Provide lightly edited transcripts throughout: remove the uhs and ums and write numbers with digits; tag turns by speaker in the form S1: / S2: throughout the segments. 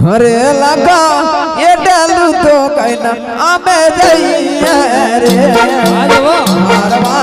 S1: અરે લગા એ ડાલુ તો કઈ ના અમે જઈએ રે મારવાડ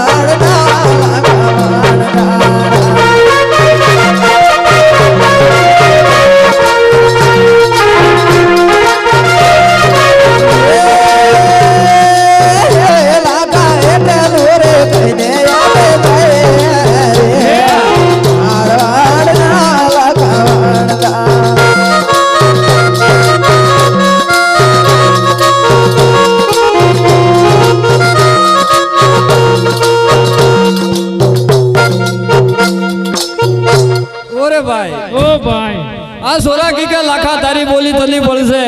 S2: સોરા કી લાખા તારી બોલી તલી પડશે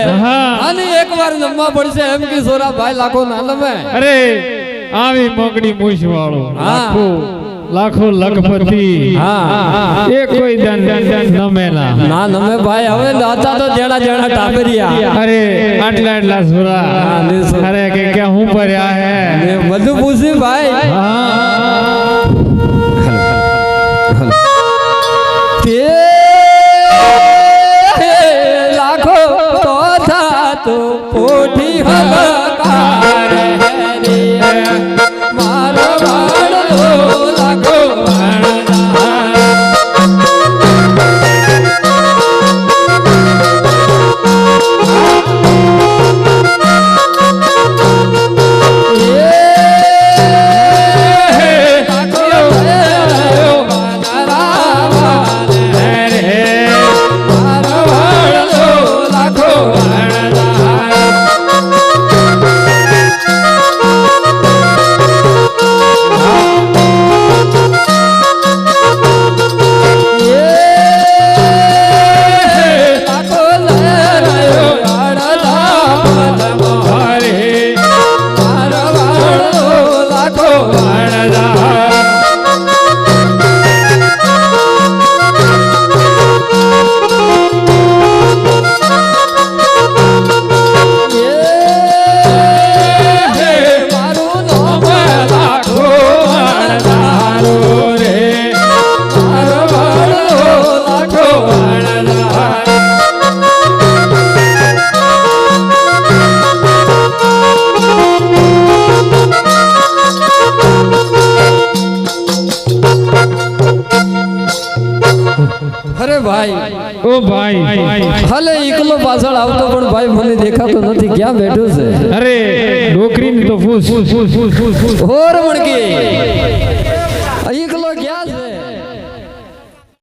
S2: અને એકવાર જમવા પડશે એમ કે સોરા ભાઈ લાખો ના લમે
S3: અરે આવી મોગડી મૂછ વાળો લાખો લખપતિ એ કોઈ દન નમેલા
S2: ના નમે ભાઈ હવે દાતા તો જેણા જેણા ટાબરિયા
S3: અરે આટલા સોરા અરે કે ક્યાં હું પડ્યા હે
S2: બધું પૂછી ભાઈ તો પોઠી હલકાર રે મારો વાળો લાગો અરે ભાઈ
S3: ઓ ભાઈ
S2: હાલે એકલો પાછળ આવતો પણ ભાઈ મને દેખાતો નથી ક્યાં બેઠો છે
S3: અરે નોકરી ની તો ફૂસ હોર
S2: મણકી